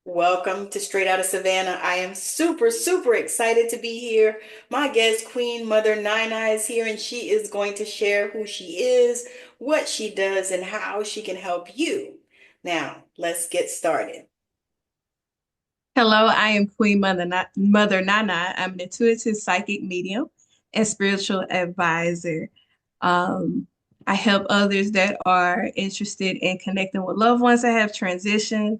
Welcome to Straight Out of Savannah. I am super, super excited to be here. My guest, Queen Mother NiNi, is here and she is going to share who she is, what she does, and how she can help you. Now, let's get started. Hello, I am Mother Nana. I'm an intuitive psychic medium and spiritual advisor. Um, I help others that are interested in connecting with loved ones that have transitioned,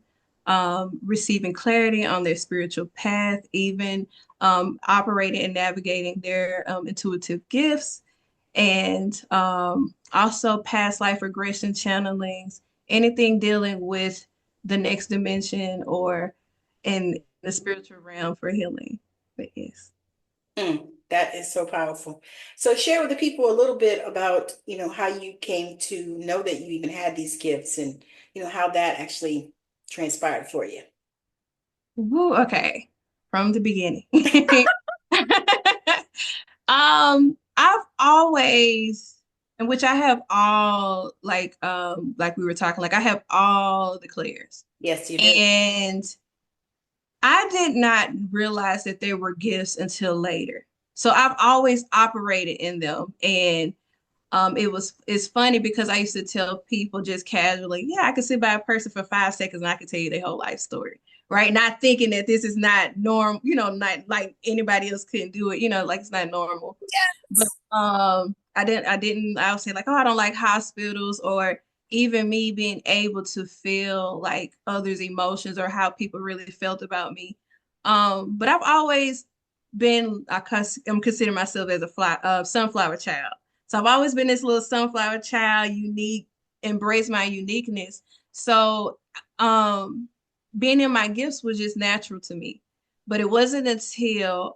receiving clarity on their spiritual path, even operating and navigating their intuitive gifts, and also past life regression channelings, anything dealing with the next dimension or in the spiritual realm for healing. But yes. That is so powerful. So share with the people a little bit about, how you came to know that you even had these gifts and, how that actually transpired for you. Woo, okay. From the beginning. I've always, in which I have all like we were talking, like I have all the clairs. Yes, you do. And I did not realize that they were gifts until later. So I've always operated in them. And it's funny because I used to tell people just casually, yeah, I could sit by a person for 5 seconds and I could tell you their whole life story, right? Not thinking that this is not normal, not like anybody else couldn't do it, like it's not normal. But I would say like, oh, I don't like hospitals, or even me being able to feel like others' emotions or how people really felt about me. But I've always been, I'm considering myself as a sunflower child. So I've always been this little sunflower child, unique, embrace my uniqueness. So being in my gifts was just natural to me. But it wasn't until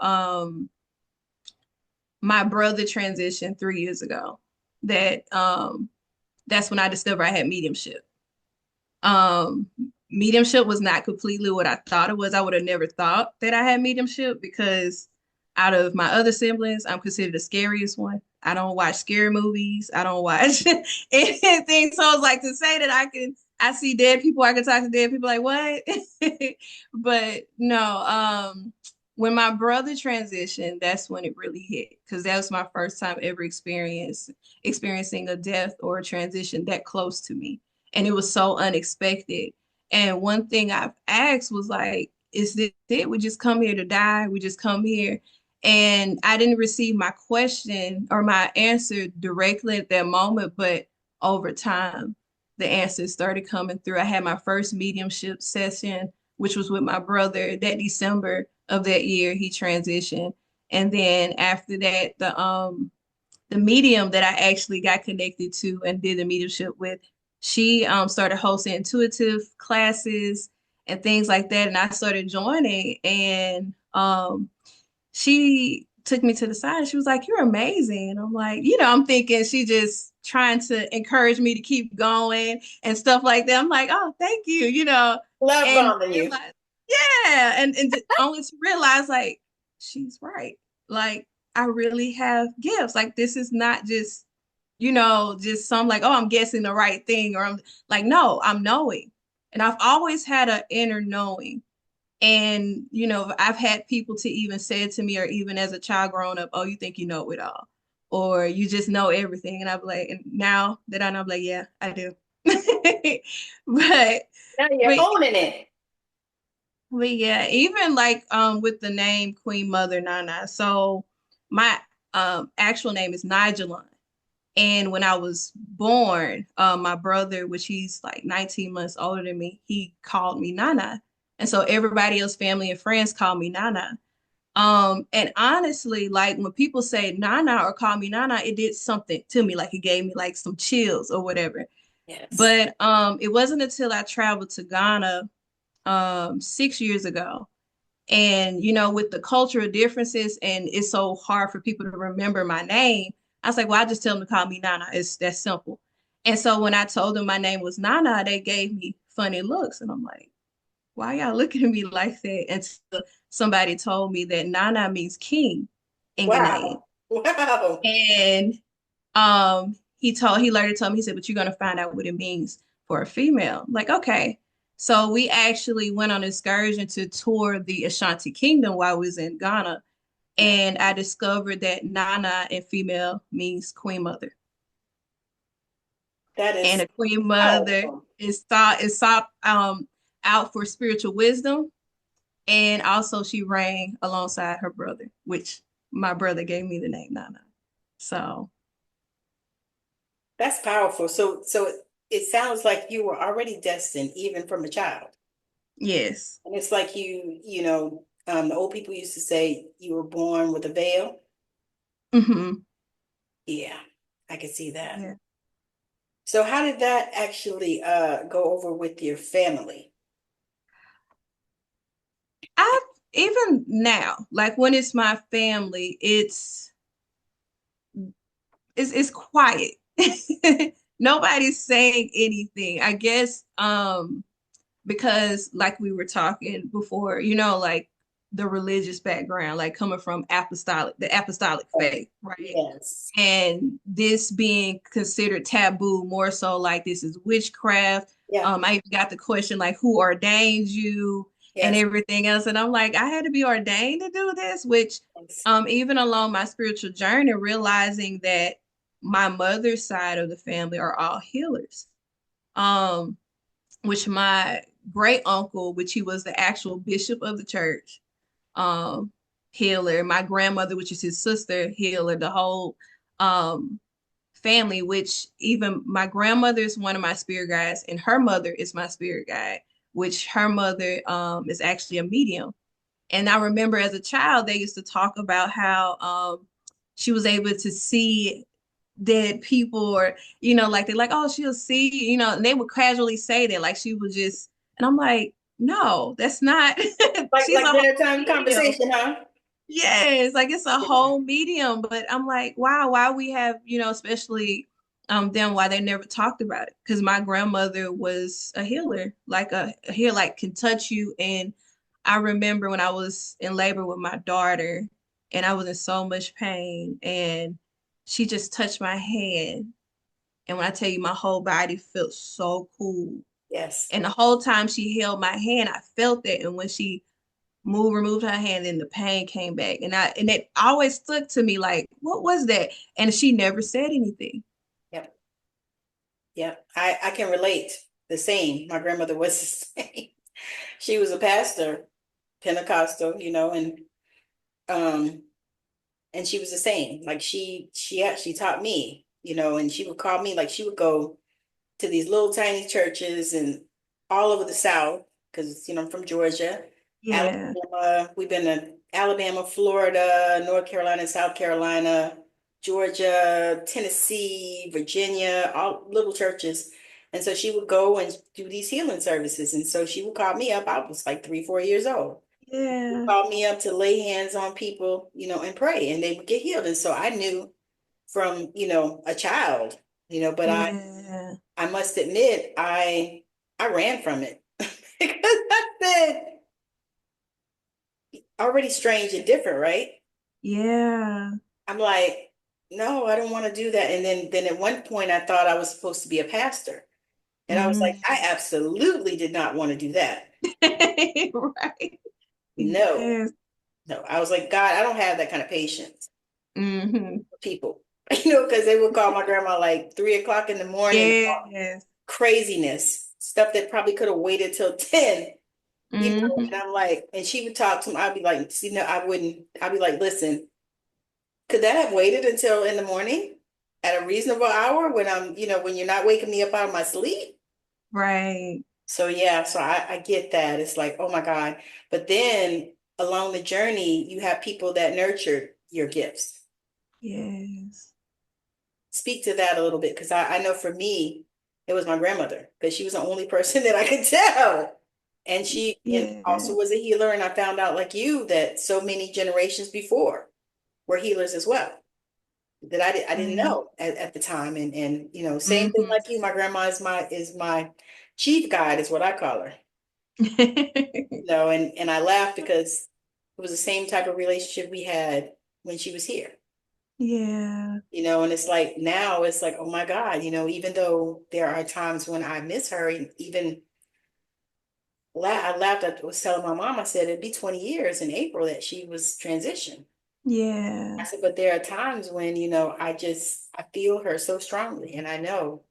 my brother transitioned 3 years ago that that's when I discovered I had mediumship. Um, Mediumship was not completely what I thought it was. I would have never thought that I had mediumship because out of my other siblings, I'm considered the scariest one. I don't watch scary movies. I don't watch anything. So it's like to say that I see dead people, I can talk to dead people, like what? But no, when my brother transitioned, that's when it really hit because that was my first time ever experiencing a death or a transition that close to me, and it was so unexpected. And one thing I've asked was like, is this it? We just come here to die? We just come here? And I didn't receive my question or my answer directly at that moment, but over time, the answers started coming through. I had my first mediumship session, which was with my brother that December of that year. He transitioned. And then after that, the medium that I actually got connected to and did the mediumship with, she started hosting intuitive classes and things like that. And I started joining, and she took me to the side and she was like, "You're amazing." And I'm like, I'm thinking she just trying to encourage me to keep going and stuff like that. I'm like, "Oh, thank you," Love and bombing you. realize, yeah, and only to realize like she's right. Like I really have gifts. Like this is not just, just some like, oh, I'm guessing the right thing, or I'm like, no, I'm knowing. And I've always had an inner knowing. And, I've had people to even say to me, or even as a child growing up, oh, you think you know it all, or you just know everything. And I'm like, and now that I know, I'm like, yeah, I do. but, Now you're but, owning it. but yeah, even like with the name Queen Mother Nana. So my actual name is Nigel. And when I was born, my brother, which he's like 19 months older than me, he called me Nana. And so everybody else, family and friends call me Nana. And honestly, like when people say Nana or call me Nana, it did something to me, like it gave me like some chills or whatever. Yes. But it wasn't until I traveled to Ghana 6 years ago. And, with the cultural differences, and it's so hard for people to remember my name, I was like, well, I just tell them to call me Nana. It's that simple. And so when I told them my name was Nana, they gave me funny looks. And I'm like, why y'all looking at me like that? Until somebody told me that Nana means king in Ghanaian. Wow. Wow. And he later told me, he said, but you're gonna find out what it means for a female. I'm like, okay. So we actually went on an excursion to tour the Ashanti Kingdom while we was in Ghana. Nice. And I discovered that Nana in female means queen mother. That And is a queen mother powerful. is sought out for spiritual wisdom. And also she reigned alongside her brother, which my brother gave me the name Nana. So That's powerful. So it sounds like you were already destined even from a child. yes. And it's like the old people used to say you were born with a veil. Hmm. Yeah, I can see that. Yeah. So how did that actually go over with your family? I've even now, like when it's my family, it's quiet. Nobody's saying anything. I guess because like we were talking before, like the religious background, like coming from the apostolic faith, right? Yes. And this being considered taboo, more so like this is witchcraft. Yeah. I even got the question like who ordained you and Yes. everything else. And I'm like, I had to be ordained to do this, which Yes. even along my spiritual journey, realizing that my mother's side of the family are all healers. Um, which my great uncle, which he was the actual bishop of the church, um, healer. My grandmother, which is his sister, healer. The whole um, family, which even my grandmother is one of my spirit guides, and her mother is my spirit guide, which her mother is actually a medium. And I remember as a child, they used to talk about how she was able to see dead people, or like they're like, oh, she'll see, and they would casually say that, like she was just, and I'm like, no, that's not. She's Like a whole dinner time medium. conversation, huh? Yes, like it's a Yeah. whole medium, but I'm like, wow, why we have, especially them, why they never talked about it. Because my grandmother was a healer, like a healer, like can touch you. And I remember when I was in labor with my daughter and I was in so much pain, and she just touched my hand. And when I tell you, my whole body felt so cool. Yes. And the whole time she held my hand, I felt that. And when she removed her hand, and the pain came back. And it always stuck to me, like, what was that? And she never said anything. Yep. Yep. I can relate. The same. My grandmother was the same. She was a pastor, Pentecostal, um and she was the same. Like she actually taught me, and she would call me, like she would go to these little tiny churches and all over the South, because I'm from Georgia, Yeah. Alabama. We've been to Alabama, Florida, North Carolina, South Carolina, Georgia, Tennessee, Virginia, all little churches. And so she would go and do these healing services. And so she would call me up. I was like 3, 4 years old. She would Yeah. call me up to lay hands on people, and pray, and they would get healed. And so I knew from, a child, but Yeah. I must admit, I ran from it because I said already strange and different, right? Yeah. I'm like, no, I don't want to do that. And then at one point I thought I was supposed to be a pastor. And I was like, Mm. I absolutely did not want to do that. Right. No, Yes. no. I was like, God, I don't have that kind of patience Hmm. for people. Because they would call my grandma like 3 o'clock in the morning, Yes. craziness, stuff that probably could have waited till 10. Hmm. And I'm like, and she would talk to him. I'd be like, see, no, I wouldn't. I'd be like, listen, could that have waited until in the morning at a reasonable hour when when you're not waking me up out of my sleep? Right. So yeah, so I get that. It's like, oh my God. But then along the journey, you have people that nurtured your gifts. Yes. Speak to that a little bit, because I know for me, it was my grandmother, because she was the only person that I could tell. And she Yeah. also was a healer. And I found out, like you, that so many generations before were healers as well, that I didn't Right. know at the time. And same thing Hmm. like you. My grandma is my chief guide, is what I call her. And I laugh because it was the same type of relationship we had when she was here. Yeah. And it's like now it's like, oh my God, even though there are times when I miss her, even I laughed. I was telling my mom, I said it'd be 20 years in April that she was transitioned. I Yeah, said, but there are times when, I feel her so strongly, and I know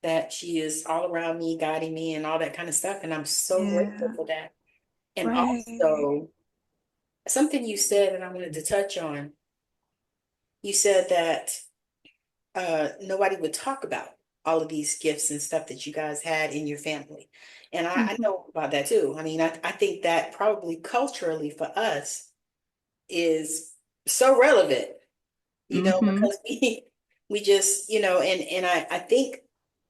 that she is all around me, guiding me, and all that kind of stuff. And I'm so grateful yeah, for that. And right, also, something you said, and I wanted to touch on, you said that nobody would talk about all of these gifts and stuff that you guys had in your family. And I hmm, know about that too. I mean, I think that probably culturally for us is so relevant, hmm, because we just, and I think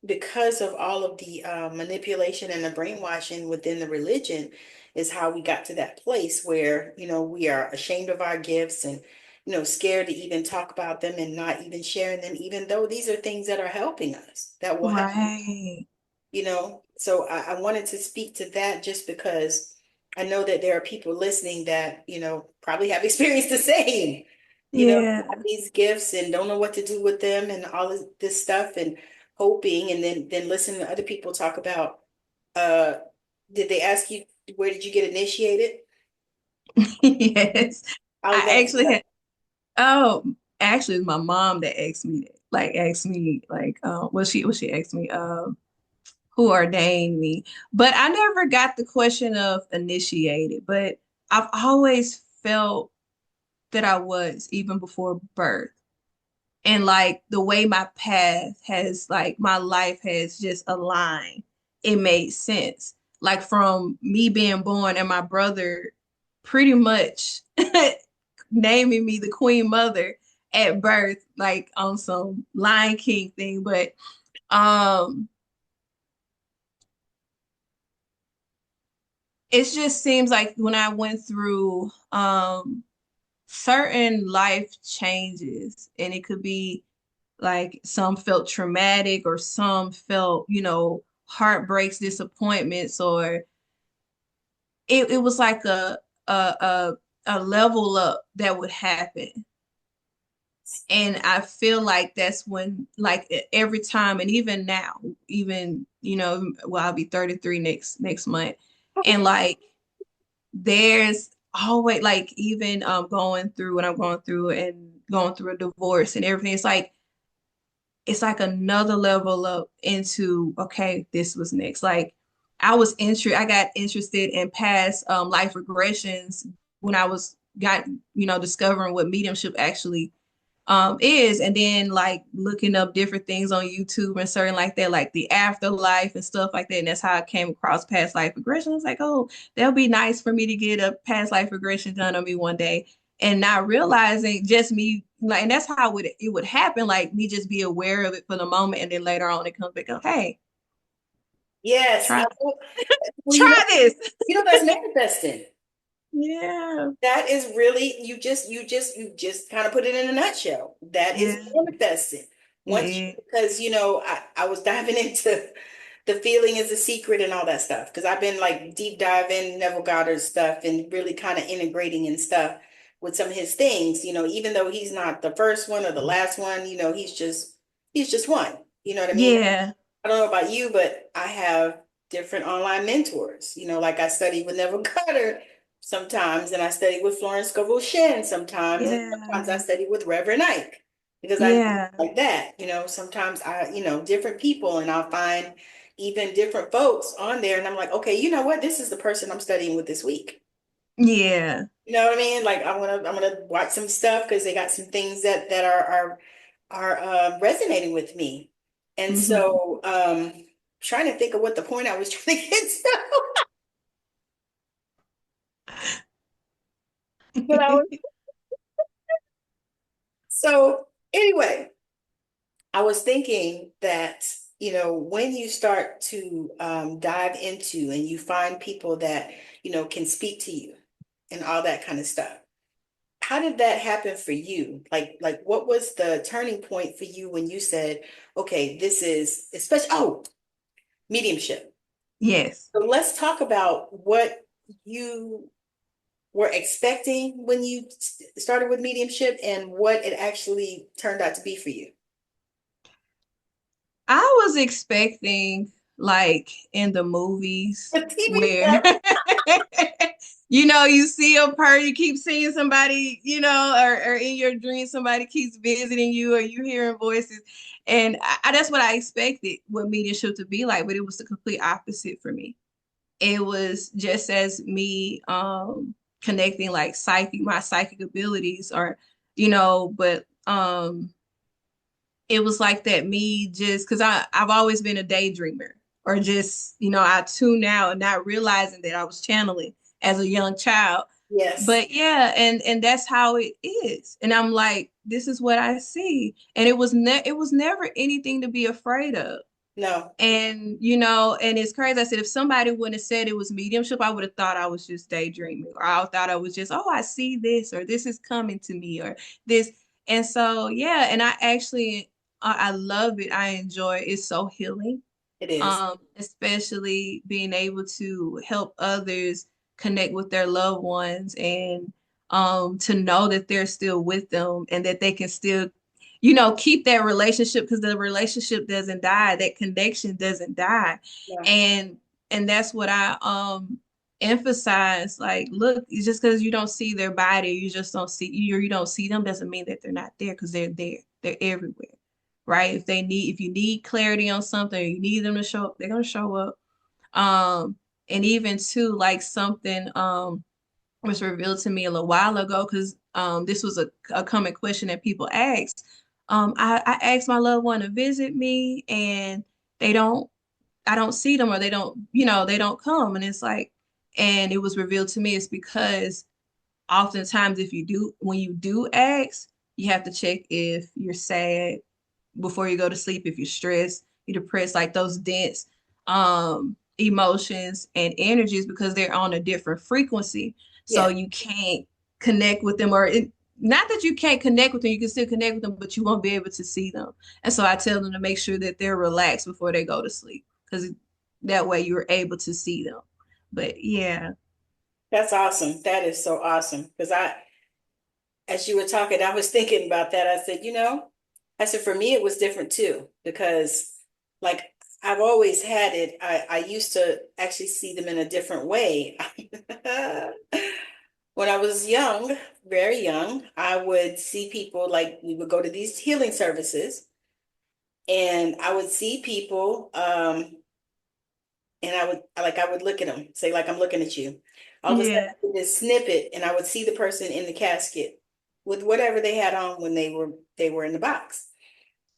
because of all of the manipulation and the brainwashing within the religion is how we got to that place where, we are ashamed of our gifts and, scared to even talk about them and not even sharing them, even though these are things that are helping us, that will help, right, so I wanted to speak to that just because I know that there are people listening that, probably have experienced the same, have yeah. these gifts and don't know what to do with them and all of this stuff and hoping and then listening to other people talk about, uh, did they ask you where did you get initiated? Yes. I was I about to actually say, had, oh, actually, it's my mom that asked me that. Like, asked me, like, she asked me, who ordained me. But I never got the question of initiated, but I've always felt that I was even before birth. And like the way my path has, like, my life has just aligned, it made sense. Like from me being born and my brother pretty much naming me the Queen Mother at birth, like on some Lion King thing. But um it just seems like when I went through certain life changes, and it could be like some felt traumatic or some felt, heartbreaks, disappointments, or it was like a a level up that would happen. And I feel like that's when, like, every time, and even now, even, well, I'll be 33 next month. And like there's always, like, even going through what I'm going through and going through a divorce and everything, it's like another level up into, okay, this was next. Like I got interested in past life regressions when I was got discovering what mediumship actually is, and then like looking up different things on YouTube and certain like that, like the afterlife and stuff like that. And that's how I came across past life regression. I was like, oh, that'll be nice for me to get a past life regression done on me one day. And not realizing, just me, like, and that's how it would happen, like me just be aware of it for the moment, and then later on it comes back up, hey, yes, try well, try this. that's manifesting. Yeah, That is really, you just kind of put it in a nutshell. That is yeah, manifesting. yeah, Because I was diving into the feeling is a secret and all that stuff. Because I've been like deep diving Neville Goddard stuff and really kind of integrating and stuff with some of his things, even though he's not the first one or the last one, he's just one. You know what I mean? yeah, I don't know about you, but I have different online mentors. Like I study with Neville Goddard sometimes, and I study with Florence Scovel Shinn sometimes, and sometimes I yeah, study with Reverend Ike because I yeah, like that. Sometimes different people, and I'll find even different folks on there, and I'm like, okay, you know what? This is the person I'm studying with this week. yeah. You know what I mean? Like I'm gonna watch some stuff because they got some things that are resonating with me. And Hmm. so trying to think of what the point I was trying to get to. But I was so anyway, I was thinking that, when you start to dive into and you find people that, can speak to you and all that kind of stuff. How did that happen for you? Like what was the turning point for you when you said, okay, this is especially, mediumship. Yes. So let's talk about what you were expecting when you started with mediumship and what it actually turned out to be for you. I was expecting. like in the movies The TV where show. you see a person, you keep seeing somebody, or in your dreams somebody keeps visiting you, or you hearing voices. And that's what I expected what mediumship to be like, but it was the complete opposite for me. It was just as me connecting like my psychic abilities, or but it was like that, me just because I've always been a daydreamer, or just I tune out and not realizing that I was channeling as a young child. Yes. But yeah, and that's how it is, and I'm like, this is what I see, and it was never anything to be afraid of. No. And and it's crazy. I said, if somebody wouldn't have said it was mediumship, I would have thought I was just daydreaming, or I thought I was just, oh, I see this, or this is coming to me, or this. And so, yeah, and I actually, I love it. I enjoy it. It's so healing, It is. especially being able to help others connect with their loved ones, and to know that they're still with them, and that they can still keep that relationship, because the relationship doesn't die, that connection doesn't die. Yeah. And that's what I emphasize. Like, look, it's just because you don't see their body, you just don't see you don't see them, doesn't mean that they're not there, because they're there. They're everywhere, right? If you need clarity on something, or you need them to show up, they're gonna show up. And even too, like, something was revealed to me a little while ago, because this was a common question that people ask. I asked my loved one to visit me, and they don't I don't see them, or they don't come. And it's like, and it was revealed to me, it's because oftentimes, when you do ask, you have to check if you're sad before you go to sleep, if you're stressed, you're depressed, like those dense emotions and energies, because they're on a different frequency. So Yeah. you can't connect with them, not that you can't connect with them, you can still connect with them, but you won't be able to see them. And so I tell them to make sure that they're relaxed before they go to sleep, because that way you're able to see them. But yeah. That's awesome. That is so awesome. Because as you were talking, I was thinking about that. I said, I said, for me, it was different too, because like I've always had it. I used to actually see them in a different way. When I was young, very young, I would see people, like we would go to these healing services, and I would see people, and I would look at them, say, like, I'm looking at you. All of a sudden, Yeah. this snippet, and I would see the person in the casket with whatever they had on when they were in the box.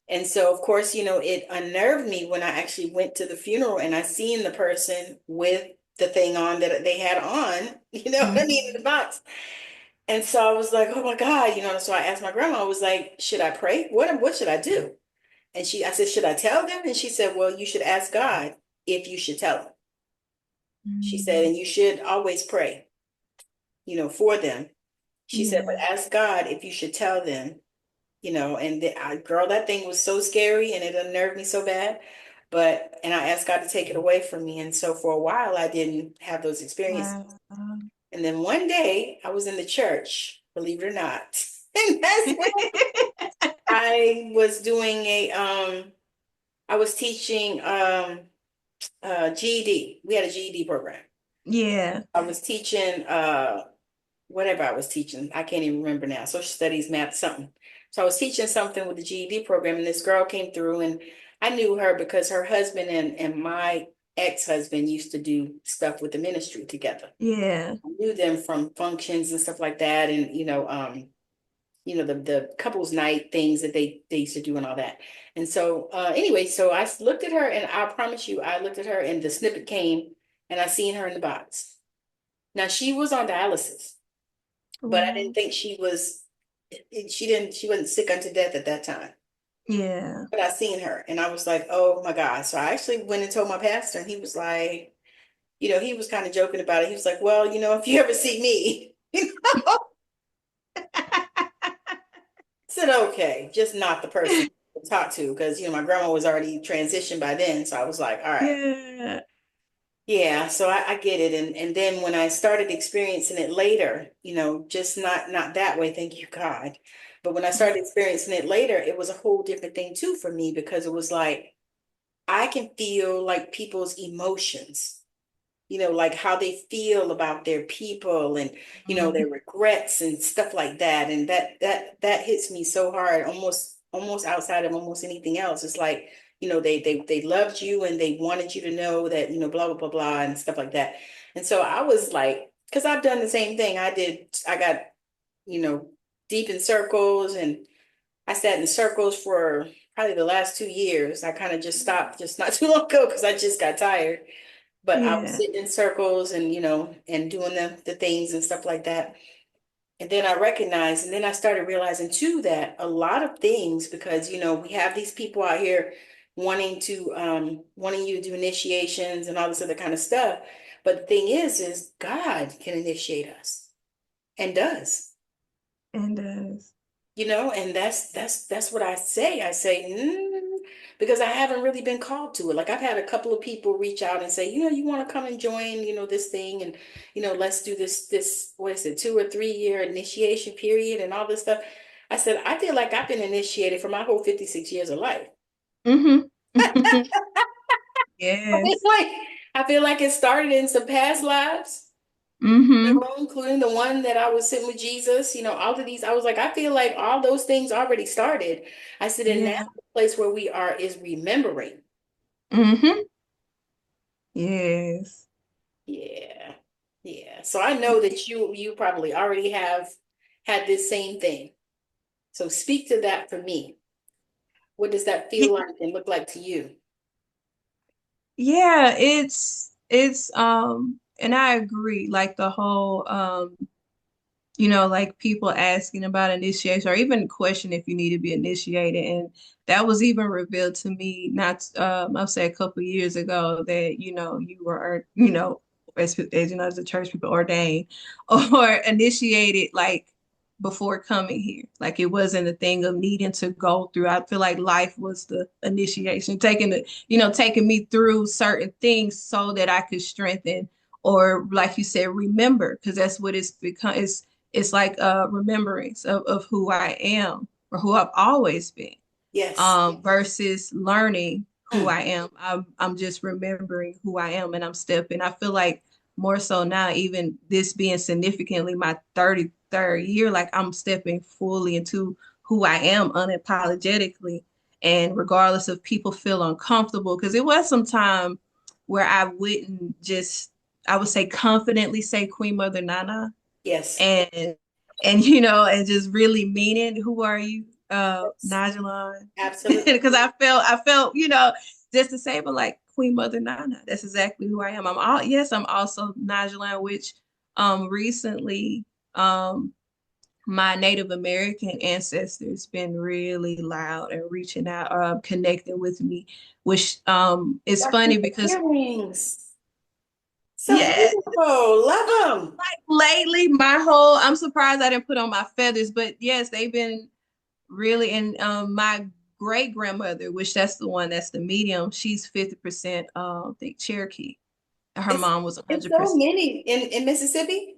And so, of course, it unnerved me when I actually went to the funeral and I seen the person with the thing on that they had on, what I mean, in the Mhm. box. And so I was like, oh my God, so I asked my grandma, I was like, should I pray? What should I do? And I said, should I tell them? And she said, well, you should ask God if you should tell them. She said, Mhm. and you should always pray, for them. She said, but Yeah. ask God if you should tell them, and girl, that thing was so scary and it unnerved me so bad. And I asked God to take it away from me. And so for a while, I didn't have those experiences. Wow. And then one day I was in the church, believe it or not. And that's when I was doing I was teaching GED. We had a GED program. Yeah. I was teaching whatever I was teaching. I can't even remember now. Social studies, math, something. So I was teaching something with the GED program, and this girl came through, and I knew her because her husband and my ex-husband used to do stuff with the ministry together. Yeah. I knew them from functions and stuff like that, and the couples night things that they used to do and all that. And so anyway, so I looked at her, and I promise you, I looked at her, and the snippet came, and I seen her in the box. Now she was on dialysis, but I didn't Wow. think she wasn't sick unto death at that time. Yeah. But I seen her, and I was like, oh my God. So I actually went and told my pastor, and he was like, he was kind of joking about it. He was like, well, if you ever see me, I said, okay, just not the person to talk to, because my grandma was already transitioned by then. So I was like, all right. Yeah. Yeah, so I get it. And then when I started experiencing it later, just not that way, thank you God. But when I started experiencing it later, it was a whole different thing too for me, because it was like I can feel like people's emotions, like how they feel about their people and, Mhm. their regrets and stuff like that. And that hits me so hard, almost outside of almost anything else. It's like, they loved you and they wanted you to know that, blah, blah, blah, blah, and stuff like that. And so I was like, because I've done the same thing. I got, you know, deep in circles and I sat in circles for probably the last 2 years. I kind of just stopped just not too long ago because I just got tired. But I was Yeah. sitting in circles and, and doing the things and stuff like that. And then I recognized, and then I started realizing too that a lot of things, because, we have these people out here wanting you to do initiations and all this other kind of stuff. But the thing is God can initiate us and does. And And that's what I say. I say, because I haven't really been called to it. Like I've had a couple of people reach out and say, you want to come and join, this thing, and let's do this, what is it, 2 or 3 year initiation period and all this stuff. I said, I feel like I've been initiated for my whole 56 years of life. hmm I feel Yes. like I feel like it started in some past lives. hmm Including the one that I was sitting with Jesus, all of these, I was like, I feel like all those things already started. I said, and now Yeah. the place where we are is remembering. hmm Yes. Yeah. Yeah. So I know that you probably already have had this same thing. So speak to that for me. What does that feel like and look like to you? Yeah, it's and I agree, like the whole like people asking about initiation or even question if you need to be initiated. And that was even revealed to me not I'll say a couple years ago that, you were, as you know, as a church people ordained or initiated like before coming here. Like it wasn't a thing of needing to go through. I feel like life was the initiation, taking me through certain things so that I could strengthen or like you said, remember, because that's what it's become. It's like a remembrance of who I am or who I've always been, Yes. versus learning who Mm. I am. I'm just remembering who I am and I'm stepping. I feel like more so now, even this being significantly my 33rd year, like I'm stepping fully into who I am unapologetically. And regardless of people feel uncomfortable, because it was some time where I wouldn't just, I would say confidently say Queen Mother Nana Yes. and and just really meaning who are you, Yes. Najalon. Absolutely. Because I felt just to say, but like Queen Mother Nana, that's exactly who I am. I'm also Najalon, which recently my Native American ancestors been really loud and reaching out, connecting with me, which is Got some funny because earrings. So yeah, beautiful. Love them. like lately I'm surprised I didn't put on my feathers, but yes, they've been really. And my great grandmother, which that's the one that's the medium, she's 50% I think Cherokee. Her It's mom was it's so 100%. many in Mississippi.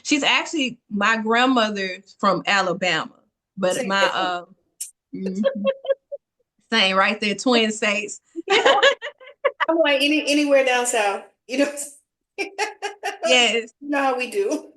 She's actually my grandmother from Alabama, but Same my difference. mhm, same right there, twin states. Yeah. I'm like anywhere down south. Yes. You know how we do.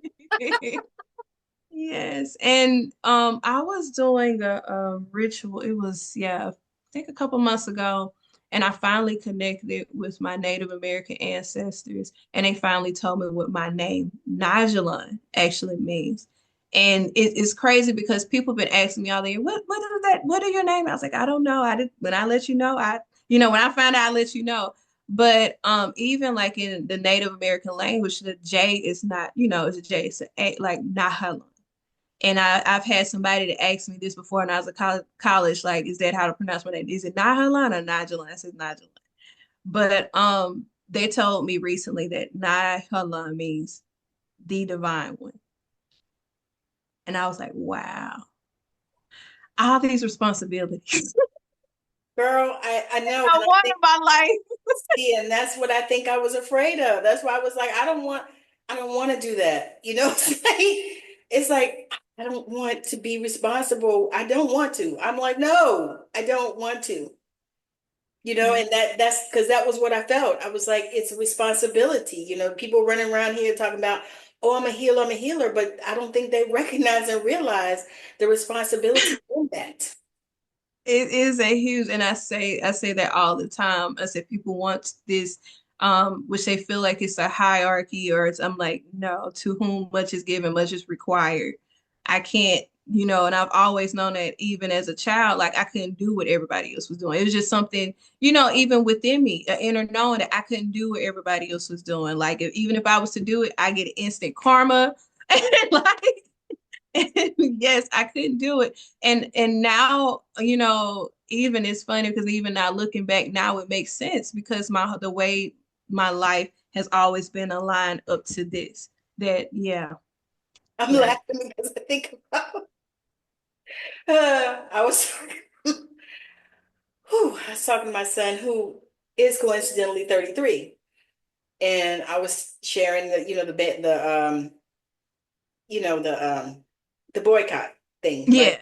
Yes, and I was doing a ritual. It was, yeah, I think a couple months ago, and I finally connected with my Native American ancestors, and they finally told me what my name Najalon actually means. And it's crazy because people have been asking me all day, what is that? What are your name? I was like, I don't know. I did when I let you know, when I find out, I let you know. But even like in the Native American language, the J is not, it's a J, it's a A, like Nahalon. And I've had somebody that asked me this before, and I was at college, like, is that how to pronounce my name? Is it Nahalan or Najalan? I said Najalan. But they told me recently that Nahalan means the divine one. And I was like, wow, all these responsibilities. Girl, I know, I and I wanted think my life. see, and that's what I think I was afraid of. That's why I was like, I don't want to do that. It's like I don't want to be responsible. I don't want to. I'm like, no, I don't want to. And that's because that was what I felt. I was like, it's a responsibility. People running around here talking about, oh, I'm a healer, but I don't think they recognize and realize the responsibility in that. It is a huge, and I say that all the time. I say people want this, which they feel like it's a hierarchy, or I'm like, no, to whom much is given, much is required. I can't, and I've always known that even as a child, like I couldn't do what everybody else was doing. It was just something, even within me, an inner knowing that I couldn't do what everybody else was doing. Like even if I was to do it, I get instant karma. Like yes, I couldn't do it. And now, even it's funny because even now looking back now it makes sense because the way my life has always been aligned up to this. That yeah, I'm yeah. laughing because I think about, I was, I was talking to my son who is coincidentally 33. And I was sharing the boycott thing, right? Yeah.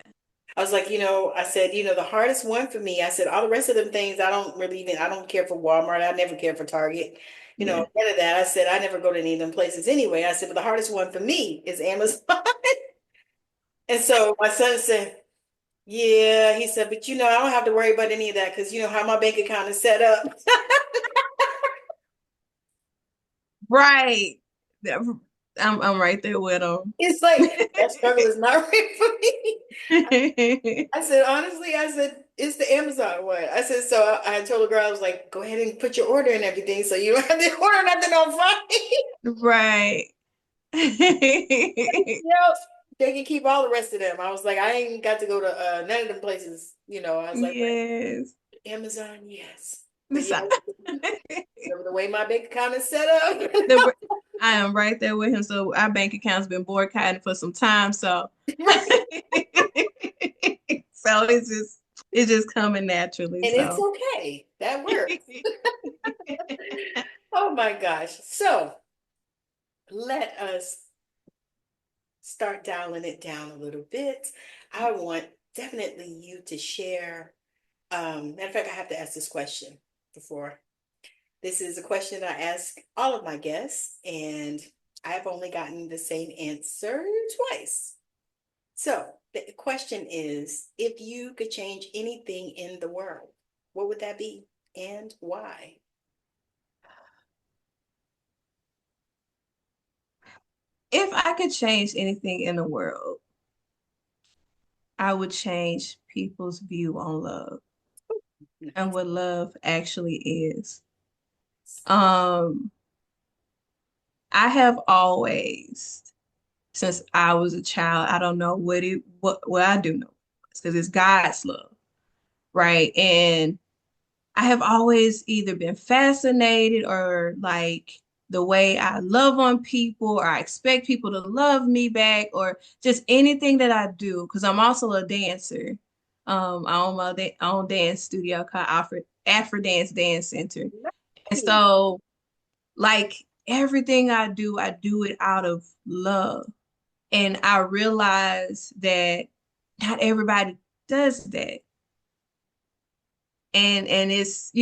I was like, I said, the hardest one for me, I said, all the rest of them things, I don't care for Walmart. I never care for Target. Yeah. None of that. I said, I never go to any of them places anyway. I said, but the hardest one for me is Amazon. And so my son said, yeah, he said, but I don't have to worry about any of that because you know how my bank account is set up. Right. That- I'm right there with them. It's like that struggle is not real for me. I said, honestly, I said, it's the Amazon one. I said, so I told the girl, I was like, go ahead and put your order and everything so you don't have to order nothing on Friday. Right. You know, they can keep all the rest of them. I was like, I ain't got to go to none of them places. I was like, but Yes. Amazon, yes. But yeah, So- the way my bank account is set up. the, I am right there with him. So our bank account's been boycotting for some time. So Right. so it's just coming naturally. And it's So okay. That works. Oh my gosh. So let us start dialing it down a little bit. I want definitely you to share. Matter of fact, I have to ask this question before. This is a question I ask all of my guests, and I've only gotten the same answer twice. So the question is, if you could change anything in the world, what would that be and why? if I could change anything in the world, I would change people's view on love and Nice. what love actually is. Um, I have always, since I was a child, I don't know what I do know because it's God's love, right? And I have always either been fascinated or like the way I love on people or I expect people to love me back or just anything that I do because I'm also a dancer. I own my own dance studio called Afro Dance Center. And Nice. so like everything I do it out of love. And I realize that not everybody does that. And it's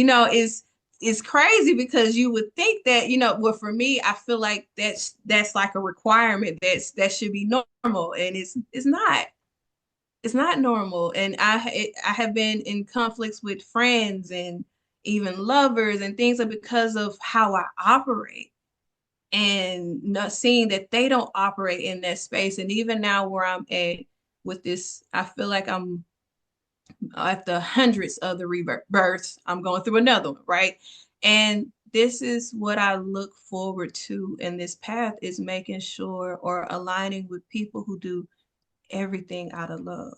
crazy because you would think that, well, for me, I feel like that's like a requirement that should be normal. And it's not normal. And I have been in conflicts with friends and even lovers and things because of how I operate and not seeing that they don't operate in that space. And even now where I'm at with this, I feel like I'm at the hundreds of the rebirths. I'm going through another one, right? And this is what I look forward to in this path is making sure or aligning with people who do everything out of love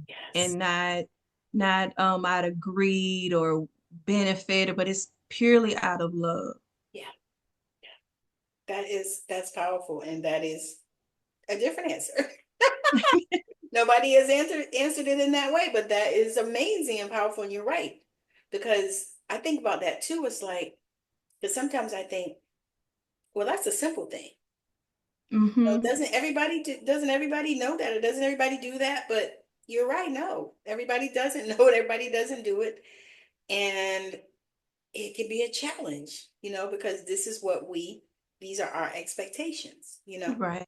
Yes. and not out of greed or benefit, but it's purely out of love. Yeah. That's powerful, and that is a different answer. Nobody has answered it in that way, but that is amazing and powerful, and you're right. Because I think about that too. It's like, because sometimes I think, well, that's a simple thing. Hmm. Doesn't everybody know that, or doesn't everybody do that? But you're right, no. Everybody doesn't know it, everybody doesn't do it. And it can be a challenge, because these are our expectations, Right.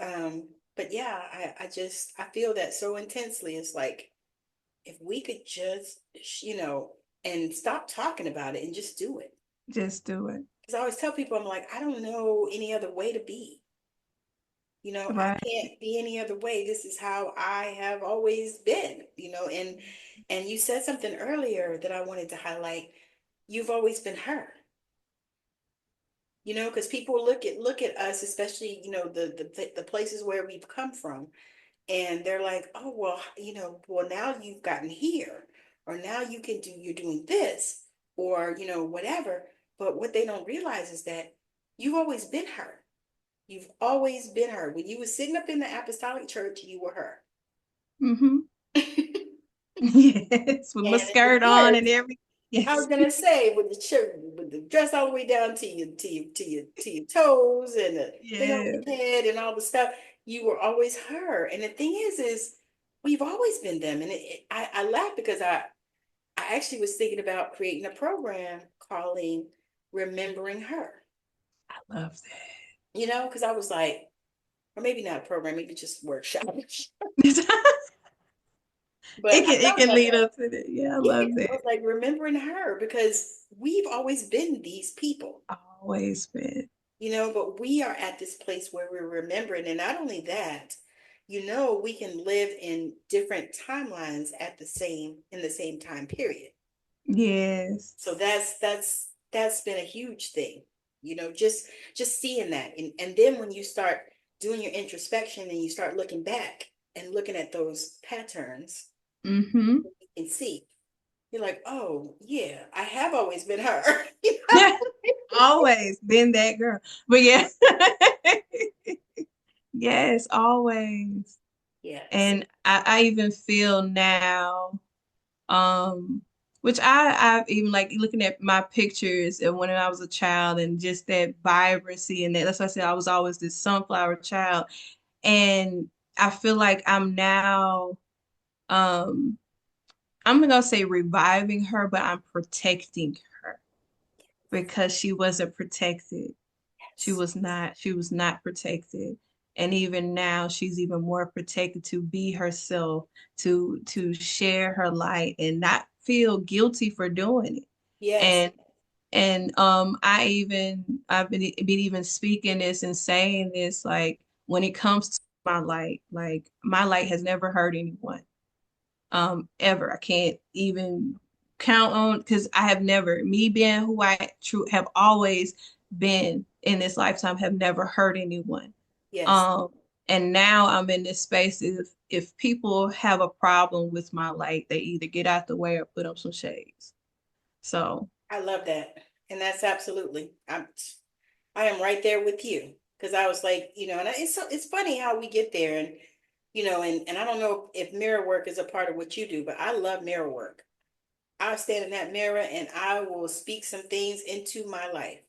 Um, but yeah, I feel that so intensely. It's like, if we could just, and stop talking about it and just do it. Just do it. Because I always tell people, I'm like, I don't know any other way to be. I Right. can't be any other way. This is how I have always been, and you said something earlier that I wanted to highlight. You've always been her, because people look at us, especially, the places where we've come from, and they're like, oh, well, well, now you've gotten here, or now you're doing this, or, whatever. But what they don't realize is that you've always been her. You've always been her. When you were sitting up in the apostolic church, you were her. Mm-hmm. And Yes, with my in the skirt on and church, everything. I was Yes. gonna say, with the shirt, with the dress all the way down to your toes, and the thing on Yes. your head and all the stuff, you were always her. And the thing is we've always been them. And I laugh because I actually was thinking about creating a program calling Remembering Her. I love Because I was like, or maybe not a program, maybe just workshop. that. But I It thought can about lead that. up to that. Yeah, I Yeah, love I that. was like, remembering her, because we've always been these people. Always been. But we are at this place where we're remembering. And not only that, we can live in different timelines in the same time period. Yes. So that's been a huge thing, just seeing that. And then when you start doing your introspection and you start looking back and looking at those patterns, Mm-hmm. you can see, you're like, oh yeah, I have always been her. Always been that girl. But yeah. Yes, always. Yes. And I even feel now, um, which I've even like looking at my pictures and when I was a child and just that vibrancy and that's why I said I was always this sunflower child. And I feel like I'm now um I'm not gonna say reviving her, but I'm protecting her because she wasn't protected. Yes. She was not protected. And even now she's even more protected to be herself, to share her light and not feel guilty for doing it. Yes. And I've been even speaking this and saying this like when it comes to my light, like my light has never hurt anyone ever. I can't even count on because I have never, me being who I true have always been in this lifetime, have never hurt anyone. Yes. Um, and now I'm in this space. If people have a problem with my light, they either get out the way or put up some shades. So I love that. And that's absolutely. I am right there with you, because I was like, and it's funny how we get there. And and I don't know if mirror work is a part of what you do, but I love mirror work. I'll stand in that mirror and I will speak some things into my life.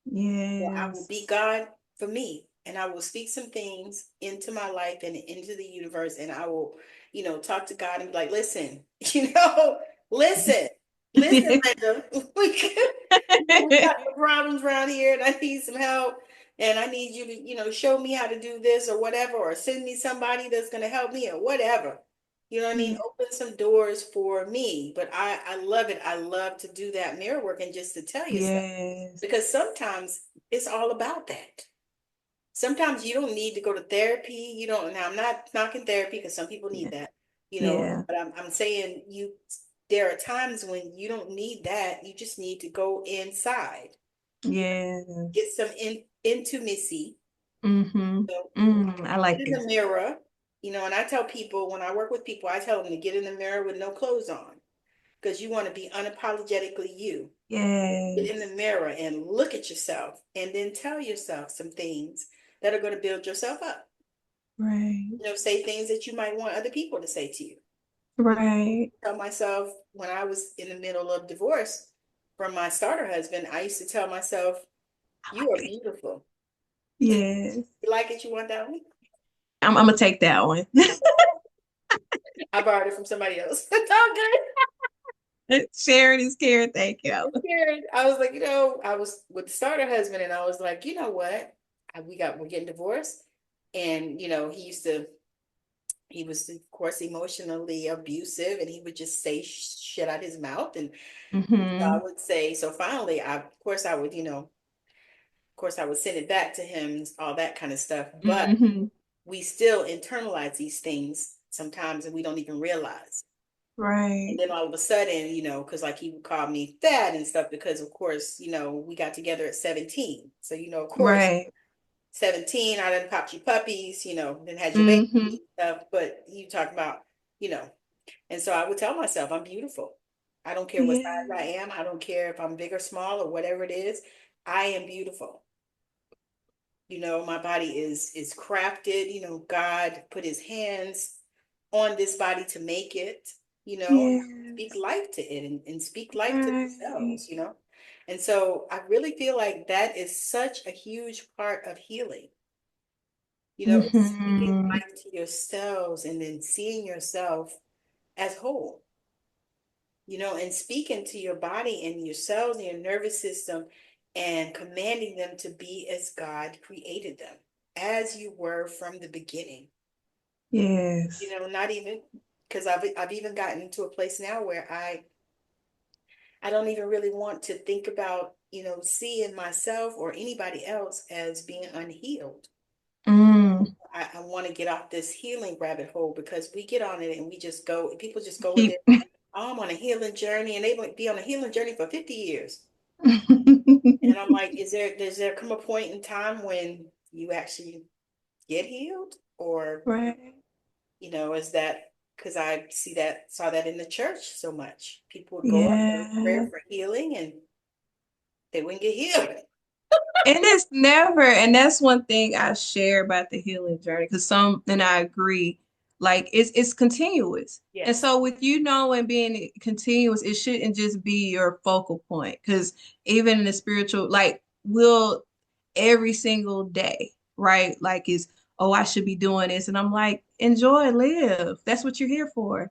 Well, I will yes, be God for me, and I will speak some things into my life and into the universe, and I will, talk to God and be like, listen, listen, listen, Linda, we got some problems around here, and I need some help, and I need you to, show me how to do this or whatever, or send me somebody that's going to help me or whatever. You know what I mean? yeah, Open some doors for me. But I love it. I love to do that mirror work, and just to tell you stuff, yes, because sometimes it's all about that. Sometimes you don't need to go to therapy. You don't, now I'm not knocking therapy, because some people need yeah, that, yeah, but I'm saying, there are times when you don't need that. You just need to go inside, get yes. some intimacy, Mm-hmm. you know, I get like in that. the mirror, and I tell people, when I work with people, I tell them to get in the mirror with no clothes on, because you want to be unapologetically you. Get in the Yes, mirror and look at yourself, and then tell yourself some things that are going to build yourself up. right, Say things that you might want other people to say to you. right. Tell myself, when I was in the middle of divorce from my starter husband, I used to tell myself, I you like are that. beautiful. Yes. You like it? You want that one? I'm gonna take that one. I borrowed it from somebody else. It's all good. Sharing is caring. Thank you. I'm scared. I was like, I was with the starter husband, and I was like, you know what? We're getting divorced, and he was of course emotionally abusive, and he would just say shit out his mouth, and so I Hmm. would say, so finally, I would, of course, I would send it back to him, all that kind of stuff, but Hmm. we still internalize these things sometimes, and we don't even realize. And Right. then all of a sudden, because like he would call me fat and stuff because, of course, we got together at 17. So, of course, Right. 17, I done popped you puppies, then had your baby Hmm. and stuff. But you talk about, you know, and so I would tell myself, I'm beautiful. I don't care what size I Yeah. am. I don't care if I'm big or small or whatever it is. I am beautiful. My body is crafted. God put his hands on this body to make it, speak Yes. life to it and speak life to Right. themselves. And so I really feel like that is such a huge part of healing. It's speaking Hmm. life to yourselves and then seeing yourself as whole, and speaking to your body and your cells and your nervous system and commanding them to be as God created them, as you were from the beginning. Yes. Not even because I've even gotten to a place now where I don't even really want to think about, seeing myself or anybody else as being unhealed. Mm. I want to get off this healing rabbit hole because we get on it and we just go, people just go with Keep. it. Oh, I'm on a healing journey, and they might be on a healing journey for 50 years. And I'm like, does there come a point in time when you actually get healed? Or, Right. is that because saw that in the church so much? People would go up for prayer Yeah. for healing and they wouldn't get healed. And it's never, and that's one thing I share about the healing journey, because and I agree, like it's continuous. And Yes, so with and being continuous, it shouldn't just be your focal point. Because even in the spiritual, like we'll every single day, right? Like is, oh, I should be doing this. And I'm like, enjoy, live. That's what you're here for.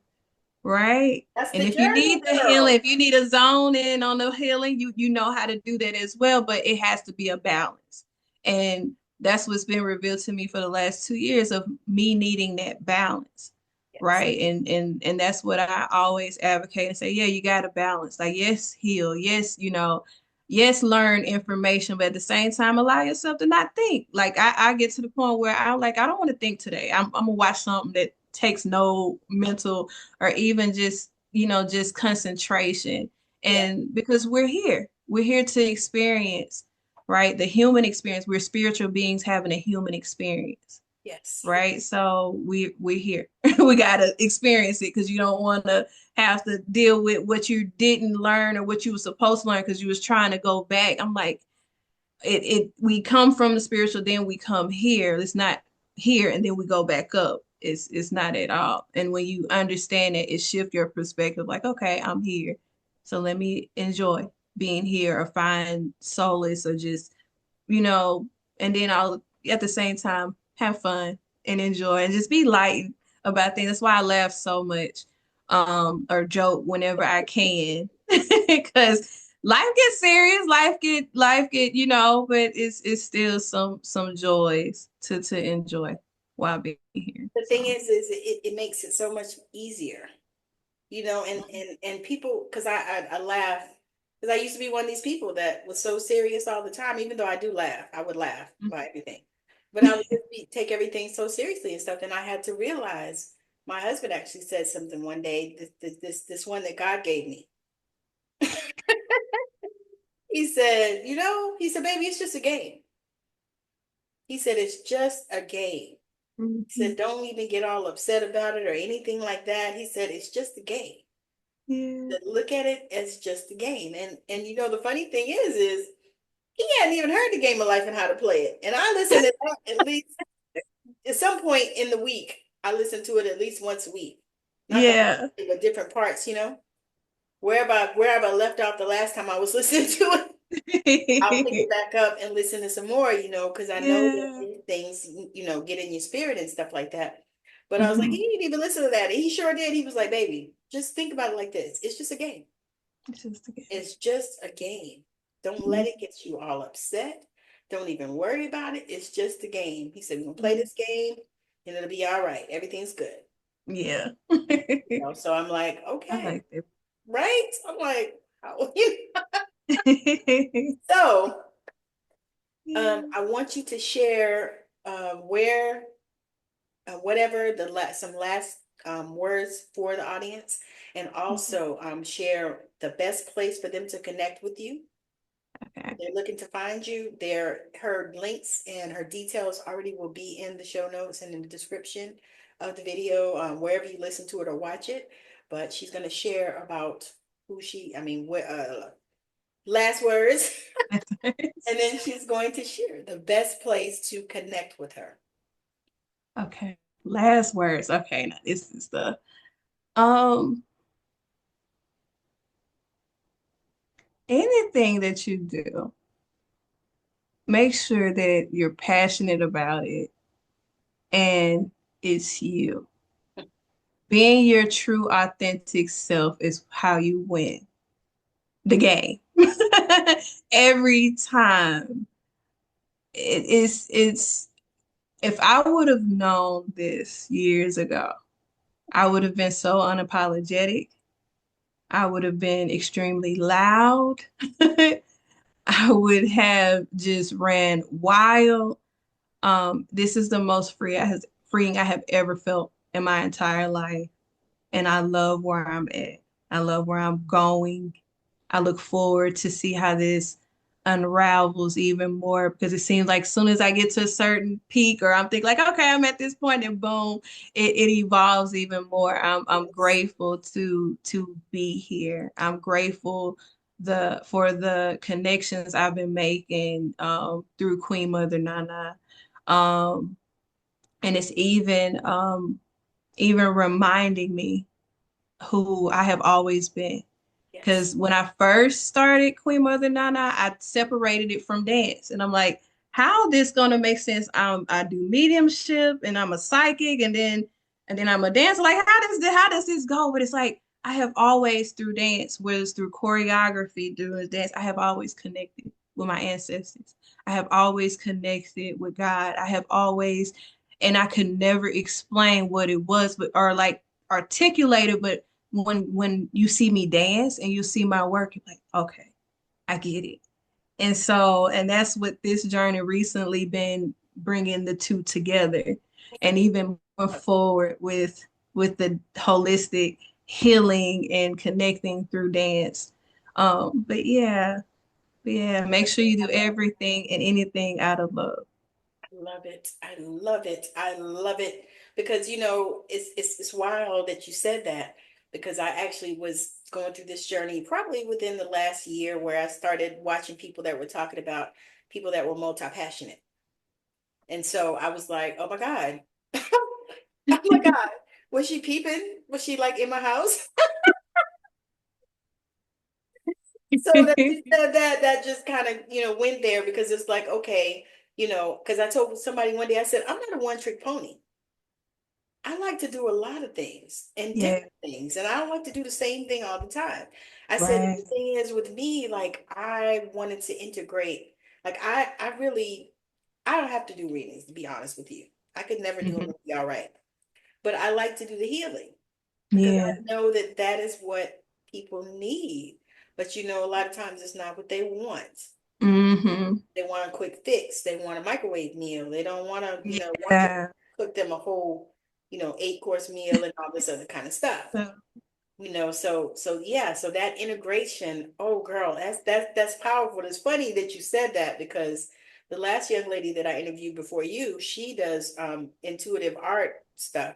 Right? that's And the if you journey, need the healing, girl. if you need a zone in on the healing, you know how to do that as well, but it has to be a balance. And that's what's been revealed to me for the last 2 years of me needing that balance. Yes, Right. And that's what I always advocate and say, yeah, you gotta balance. Like, yes, heal, yes, yes, learn information, but at the same time, allow yourself to not think. Like I get to the point where I don't want to think today. I'm gonna watch something that takes no mental or even just just concentration. yes, And because we're here to experience, right, the human experience. We're spiritual beings having a human experience, yes, right? So we're here. We got to experience it, because you don't want to have to deal with what you didn't learn or what you were supposed to learn because you was trying to go back. I'm like, it we come from the spiritual, then we come here. It's not here and then we go back up. It's not at all. And when you understand it, it shifts your perspective. Like, okay, I'm here, so let me enjoy being here or find solace or just you know, and then I'll at the same time have fun and enjoy and just be light about things. That's why I laugh so much, or joke whenever I can, because life gets serious, life get, but it's still some joys to enjoy while being here. the thing So. is it makes it so much easier, and people, because I laugh because I used to be one of these people that was so serious all the time. Even though I do laugh, I would laugh by everything, but I would just take everything so seriously and stuff. And I had to realize, my husband actually said something one day, this one that God gave me. He said, he said, baby, it's just a game. He said, it's just a game. He said, Mhm. don't even get all upset about it or anything like that. He said, it's just a game. Yeah. That look at it as just a game. And the funny thing is he hadn't even heard the game of life and how to play it. And I listen to that at least at some point in the week. I listen to it at least once a week. Not the whole Yeah. thing, but different parts, wherever I left off the last time I was listening to it. I'll pick it back up and listen to some more, because I know that Yeah. these things, get in your spirit and stuff like that. But I was like, he Hmm. didn't even listen to that. And he sure did. He was like, baby, just think about it like this. It's just a game. It's just a game. It's just a game. Don't let it get you all upset. Don't even worry about it. It's just a game. He said, we're gonna play Mhm. this game and it'll be all right. Everything's good. Yeah. So I'm like, I okay, like that. right? I'm like, how, so Yeah. I want you to share where whatever the last some last words for the audience, and also share the best place for them to connect with you. If Okay. they're looking to find you, her links and her details already will be in the show notes and in the description of the video, wherever you listen to it or watch it. But she's going to share about what last words, and then she's going to share the best place to connect with her. Okay. Last words. Okay. Now this is the um anything that you do, make sure that you're passionate about it and it's you. Being your true authentic self is how you win the game. Every time. It's if I would have known this years ago, I would have been so unapologetic. I would have been extremely loud. I would have just ran wild. This is the most freeing I have ever felt in my entire life. And I love where I'm at. I love where I'm going. I look forward to see how this unravels even more because it seems like as soon as I get to a certain peak or I'm thinking like, okay, I'm at this point and boom, it evolves even more. I'm Yes. grateful to be here. I'm grateful for the connections I've been making through Queen Mother Nana. Um, and it's even reminding me who I have always been. Yes. Because when I first started Queen Mother Nana, I separated it from dance. And I'm like, how this gonna make sense? I do mediumship and I'm a psychic and then I'm a dancer. Like, how does this go? But it's like I have always through dance, whether it's through choreography, doing dance, I have always connected with my ancestors. I have always connected with God. I have always, and I could never explain what it was, but or like articulate it, but when you see me dance and you see my work, you're like, okay, I get it. And that's what this journey recently been bringing the two together, and even more forward with the holistic healing and connecting through dance. But yeah, make sure you do everything and anything out of love. Love it. I love it. I love it because it's wild that you said that because I actually was going through this journey probably within the last year where I started watching people that were talking about people that were multi-passionate. And so I was like, "Oh my God." Oh my God. Was she peeping? Was she like in my house? So that that just kind of, went there because it's like, okay, because I told somebody one day, I said, I'm not a one-trick pony. I like to do a lot of things and Yeah, different things, and I don't like to do the same thing all the time. I said right. the thing is with me, like I wanted to integrate, like I don't have to do readings to be honest with you. I could never do them Hmm. and be all right, but I like to do the healing because I Yeah. know that that is what people need. But a lot of times it's not what they want. Hmm. They want a quick fix. They want a microwave meal. They don't want to, want you to Yeah. cook them a whole, 8-course meal and all this other kind of stuff. So, So yeah, so that integration, oh girl, that's powerful. It's funny that you said that because the last young lady that I interviewed before you, she does intuitive art stuff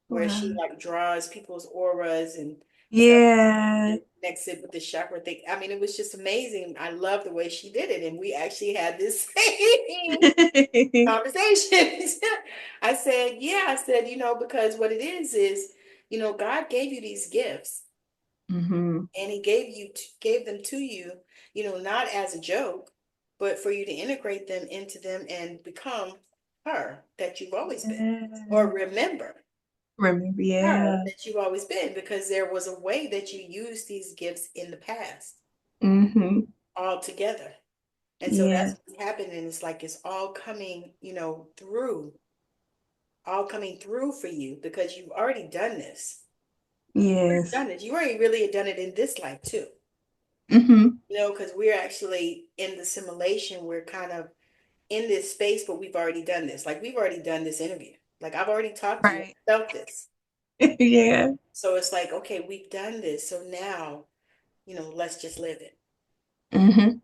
where she wow. like draws people's auras and stuff Yeah. and connects it with the chakra thing. I mean, it was just amazing. I love the way she did it. And we actually had this same conversation. I said, because what it is, God gave you these gifts Hmm. and he gave them to you, not as a joke, but for you to integrate them into them and become her that you've always been or Yeah. remember. Remember, her yeah. that you've always been, because there was a way that you used these gifts in the past Mm-hmm. all together. And so Yeah. that's what's happening. It's like it's all coming, through, all coming through for you because you've already done this. You've already Yes. done it. You already really had done it in this life too. Mm-hmm. Because we're actually in the simulation. We're kind of in this space, but we've already done this. Like we've already done this interview. Like I've already talked to you, Right. felt this. Yeah. So it's like, okay, we've done this. So now, let's just live it. Mm-hmm.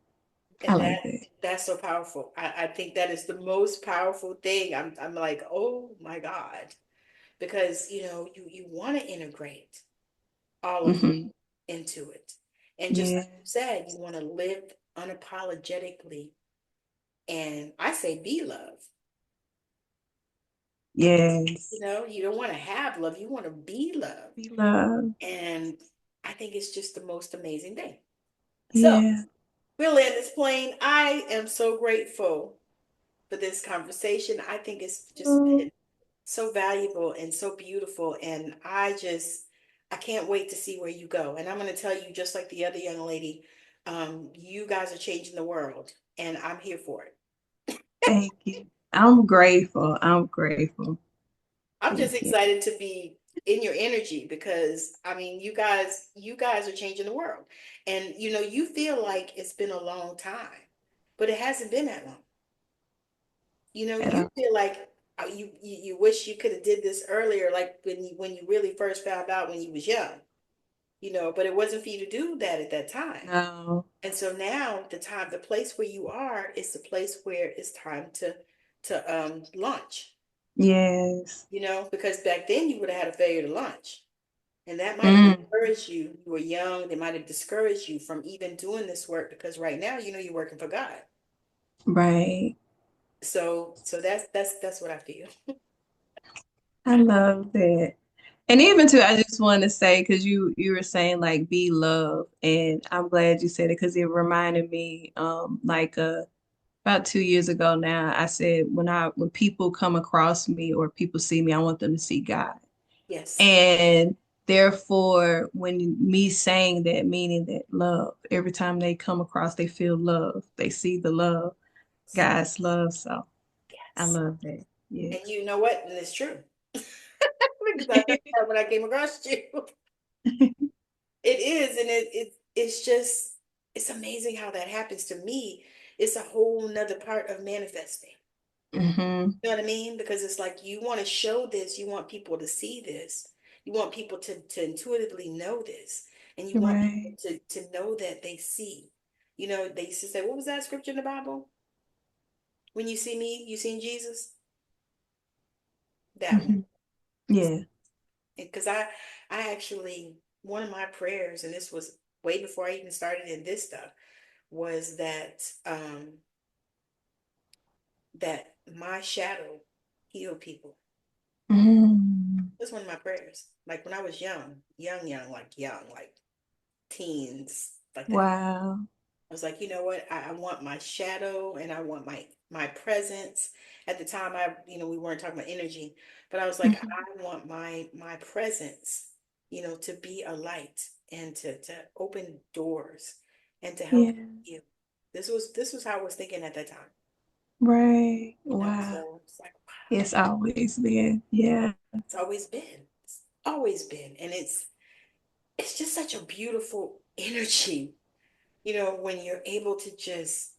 I And like that. that's so powerful. I think that is the most powerful thing. I'm like, oh my God. Because you want to integrate all of Mm-hmm. into it. And just like Yeah. you said, you want to live unapologetically. And I say be love. Yes. You don't want to have love, you want to be love. Be love. And I think it's just the most amazing thing. So Yeah. we'll land this plane. I am so grateful for this conversation. I think it's just Oh, been so valuable and so beautiful. And I can't wait to see where you go. And I'm going to tell you, just like the other young lady, you guys are changing the world, and I'm here for it. thank you. I'm grateful. I'm grateful. I'm just Thank you. excited to be in your energy because I mean, you guys are changing the world. And you feel like it's been a long time, but it hasn't been that long. At You all. feel like you wish you could have did this earlier, like when you really first found out when you was young. But it wasn't for you to do that at that time. No. And so now the place where you are is the place where it's time to launch, Yes. because back then you would have had a failure to launch. And that might have Mm. discouraged you. You were young, they might have discouraged you from even doing this work because right now you're working for God. Right. So that's what I feel. I love that. And even too, I just want to say because you were saying like be love, and I'm glad you said it because it reminded me like about 2 years ago now. I said when people come across me or people see me, I want them to see God. Yes. And therefore, when me saying that, meaning that love, every time they come across, they feel love. They see the love, God's love. So I Yes. love that. And Yes. you know what? And it's true. Because I felt that when I came across you. It is, and it's just it's amazing how that happens to me. It's a whole nother part of manifesting. Hmm. You know what I mean? Because it's like you want to show this, you want people to see this, you want people to intuitively know this, and you want people Right. to know that they see. They used to say, what was that scripture in the Bible? When you see me, you seen Jesus. That one. Hmm. Yeah. Because I actually, one of my prayers, and this was way before I even started in this stuff, was that my shadow heal people. Mm. That's one of my prayers. Like when I was young, like teens, like that. Wow. I was like, you know what? I want my shadow and I want my presence. At the time, we weren't talking about energy, but I was like, Hmm. I want my presence, to be a light and to open doors and to help Yeah. you. This was how I was thinking at that time. Right. Wow. So it's like, wow, It's always been. Yeah. it's always been. It's always been. And it's just such a beautiful energy, when you're able to just,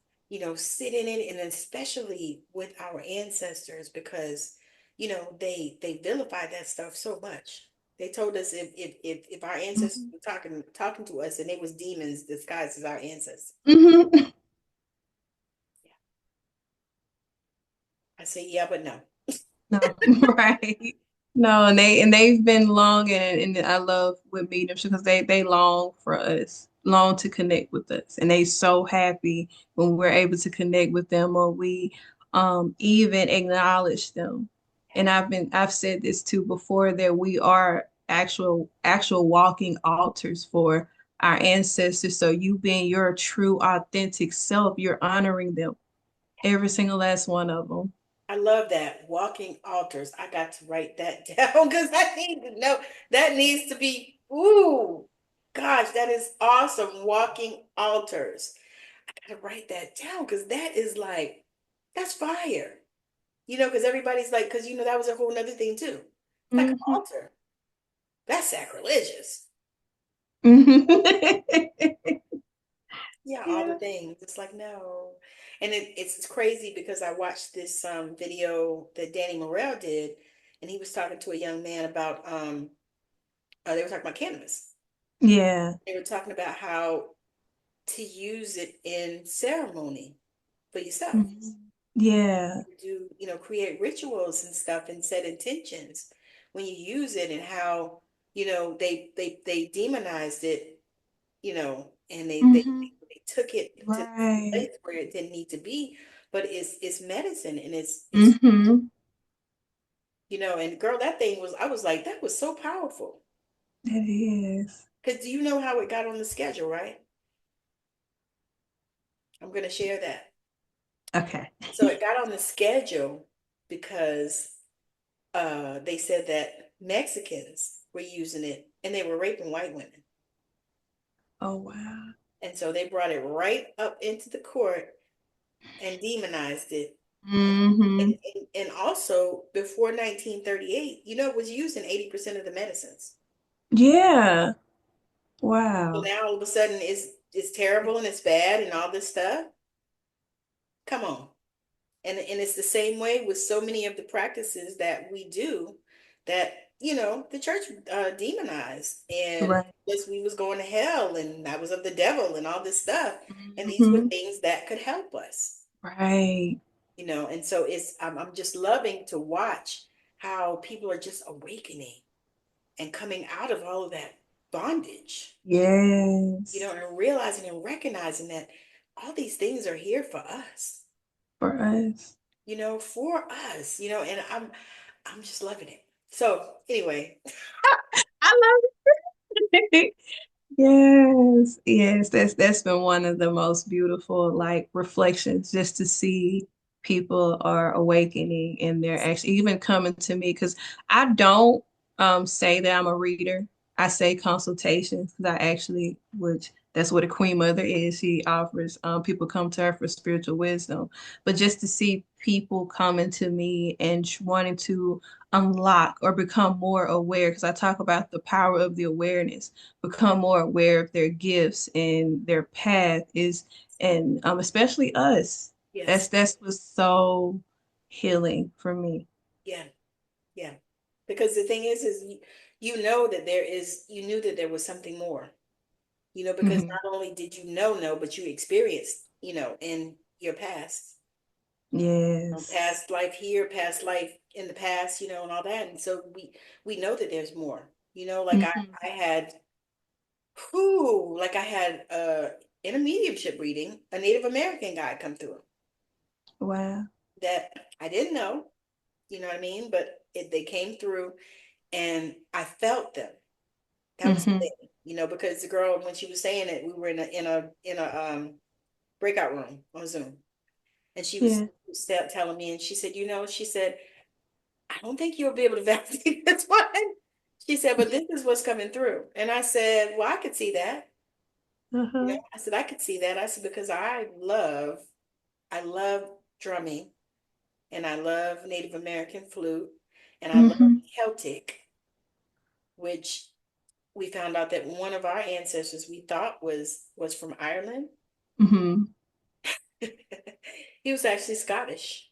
sit in it, and especially with our ancestors, because, they vilified that stuff so much. They told us if our ancestors Hmm. were talking to us and they was demons disguised as our ancestors. Hmm. Yeah. I say yeah, but no. No, right. No, and they've been long and I love with mediumship because they long for us, long to connect with us. And they so happy when we're able to connect with them or we even acknowledge them. And I've said this too before that we are actual walking altars for our ancestors. So you being your true authentic self, you're honoring them, every single last one of them. I love that. Walking altars. I got to write that down because I need to know. That needs to be, ooh, gosh, that is awesome. Walking altars. I gotta write that down because that is like, that's fire. Because everybody's like, because that was a whole nother thing too. It's like an Hmm. altar. That's sacrilegious. Hmm. Yeah, all the Yeah. things. It's like, no. And it's crazy because I watched this video that Danny Morel did, and he was talking to a young man about they were talking about cannabis. Yeah. They were talking about how to use it in ceremony for yourself. Mhm. Yeah. Do, create rituals and stuff and set intentions when you use it, and how, they demonized it, and Hmm. they took it to a Right. place where it didn't need to be, but it's medicine, and it's Hmm. and girl, that thing was, I was like, that was so powerful. It is. Because do you know how it got on the schedule, right? I'm going to share that. Okay. So it got on the schedule because they said that Mexicans were using it and they were raping white women. Oh, wow. And so they brought it right up into the court and demonized it. Hmm. And also before 1938, it was used in 80% of the medicines. Yeah. So Wow. now all of a sudden it's terrible and it's bad and all this stuff. Come on. And it's the same way with so many of the practices that we do that, the church demonized, and Right. this we was going to hell and that was of the devil and all this stuff. And these were Hmm. things that could help us. Right. And so I'm just loving to watch how people are just awakening and coming out of all of that bondage, Yes. and realizing and recognizing that all these things are here for us, For us. for us, and I'm just loving it. So anyway, I love it. Yes, yes, that's been one of the most beautiful like reflections just to see people are awakening and they're actually even coming to me because I don't say that I'm a reader. I say consultations because I actually would that's what a queen mother is. She offers people come to her for spiritual wisdom. But just to see people coming to me and wanting to unlock or become more aware because I talk about the power of the awareness become more aware of their gifts and their path is and especially us yes, that's what's so healing for me. yeah, yeah. Because the thing is you know that you knew that there was something more, because Hmm. not only did you know, but you experienced, in your past, Yes. past life here, past life in the past, and all that. And so we know that there's more, like Hmm. I had, who, like I had in a mediumship reading, a Native American guy come through Wow. that I didn't know, you know what I mean? But they came through and I felt them. That was the Hmm. thing, because the girl, when she was saying it, we were in a breakout room on Zoom, and she was Yeah. telling me, and she said, she said, I don't think you'll be able to validate this one. She said, but this is what's coming through. And I said, well, I could see that. Uh-huh. I said, I could see that. I said, because I love drumming, and I love Native American flute, and I love Hmm. Celtic, which we found out that one of our ancestors we thought was from Ireland. Hmm. He was actually Scottish,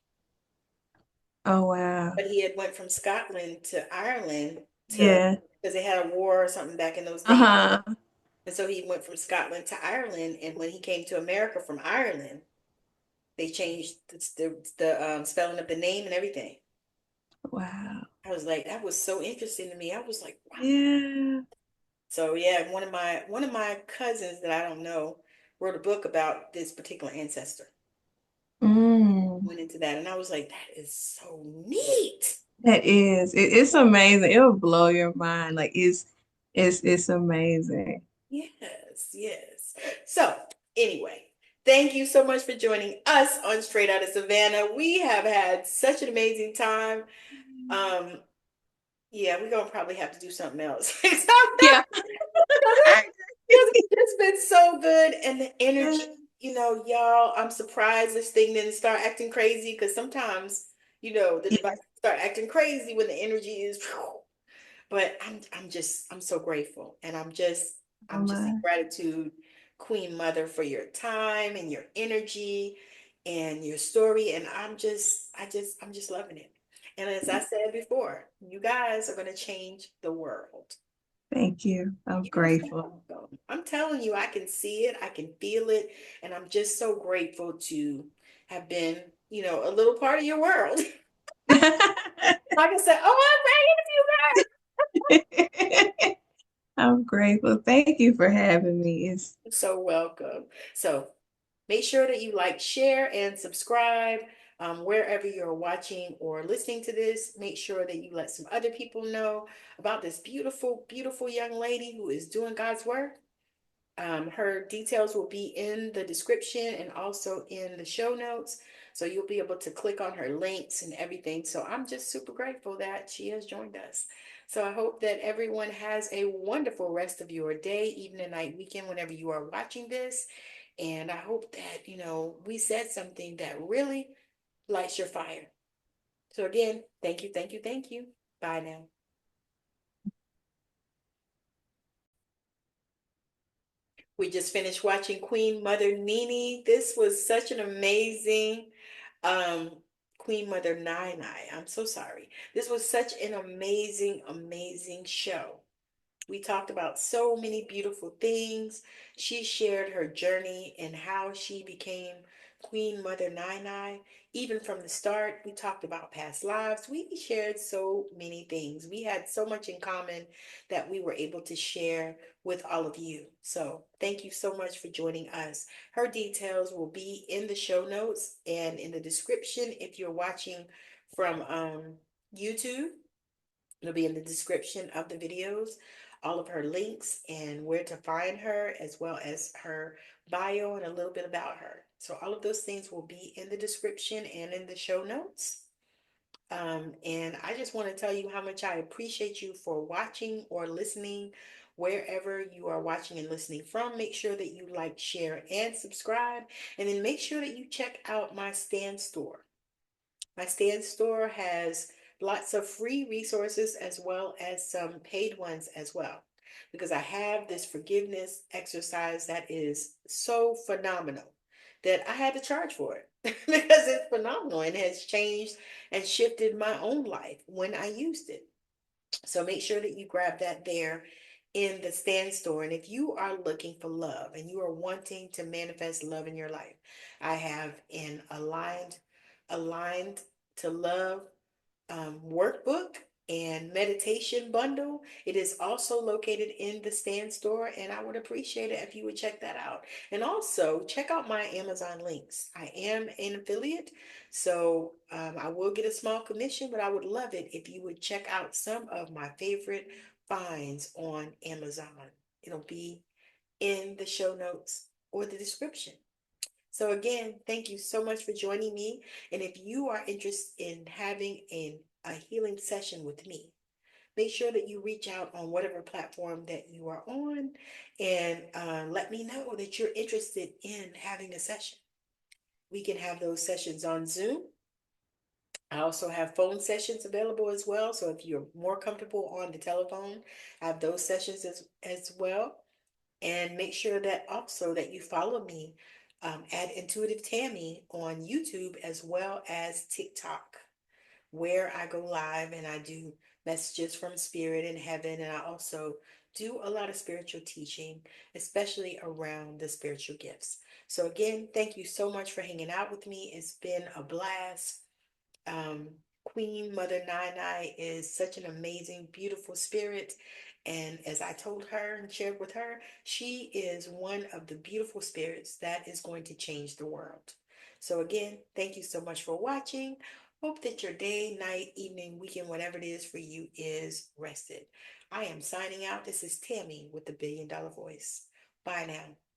Oh, wow. but he had went from Scotland to Ireland to Yeah. because they had a war or something back in those days. Uh-huh. And so he went from Scotland to Ireland, and when he came to America from Ireland, they changed the spelling of the name and everything. Wow. I was like, that was so interesting to me. I was like, wow. Yeah. So yeah, one of my cousins that I don't know wrote a book about this particular ancestor. Mm. Went into that, and I was like, that is so neat. That is it's amazing. It'll blow your mind. Like it's amazing. Yes, yes. So anyway, Thank you so much for joining us on Straight Out of Savannah. We have had such an amazing time. Um, yeah, we're gonna probably have to do something else. Yeah. I Because it's been so good and the energy, agree. y'all, I'm surprised this thing didn't start acting crazy because sometimes, the Yeah. device start acting crazy when the energy is, but I'm so grateful. And Oh I'm just in my. gratitude, Queen Mother, for your time and your energy and your story. And I'm just loving it. And as I said before, you guys are going to change the world. Thank you. I'm You're so grateful. welcome. I'm telling you, I can see it, I can feel it, and I'm just so grateful to have been, a little part of your world. I can say, oh, I'm praying for you guys. I'm grateful. Thank you for having me. It's You're so welcome. So make sure that you like, share, and subscribe wherever you're watching or listening to this. Make sure that you let some other people know about this beautiful, beautiful young lady who is doing God's work. Her details will be in the description and also in the show notes. So you'll be able to click on her links and everything. So I'm just super grateful that she has joined us. So I hope that everyone has a wonderful rest of your day, evening, night, weekend, whenever you are watching this. And I hope that, we said something that really lights your fire. So again, thank you, thank you, thank you. Bye now. We just finished watching Queen Mother NiNi. This was such an amazing um Queen Mother NiNi. I'm so sorry. This was such an amazing, amazing show. We talked about so many beautiful things. She shared her journey and how she became Queen Mother NiNi. Even from the start, we talked about past lives. We shared so many things. We had so much in common that we were able to share with all of you. So, thank you so much for joining us. Her details will be in the show notes and in the description if you're watching from YouTube. It'll be in the description of the videos, all of her links and where to find her, as well as her bio and a little bit about her. So, all of those things will be in the description and in the show notes. And I just want to tell you how much I appreciate you for watching or listening wherever you are watching and listening from. Make sure that you like, share, and subscribe. And then make sure that you check out my stand store. My stand store has lots of free resources as well as some paid ones as well. Because I have this forgiveness exercise that is so phenomenal that I had to charge for it because it's phenomenal and has changed and shifted my own life when I used it. So make sure that you grab that there in the stand store. And if you are looking for love and you are wanting to manifest love in your life, I have an aligned to love workbook and meditation bundle. It is also located in the stand store, and I would appreciate it if you would check that out. And also check out my Amazon links. I am an affiliate, so I will get a small commission, but I would love it if you would check out some of my favorite finds on Amazon. It'll be in the show notes or the description. So again, thank you so much for joining me. And if you are interested in having a healing session with me, make sure that you reach out on whatever platform that you are on and let me know that you're interested in having a session. We can have those sessions on Zoom. I also have phone sessions available as well. So if you're more comfortable on the telephone, I have those sessions as well. And make sure that also that you follow me at Intuitive Tammy on YouTube as well as TikTok, where I go live and I do messages from spirit and heaven. And I also do a lot of spiritual teaching, especially around the spiritual gifts. So again, thank you so much for hanging out with me. It's been a blast. um, Queen Mother NiNi is such an amazing, beautiful spirit. And as I told her and shared with her, she is one of the beautiful spirits that is going to change the world. So, again, thank you so much for watching. Hope that your day, night, evening, weekend, whatever it is for you, is rested. I am signing out. This is Tammy with the $1 Billion Voice. Bye now.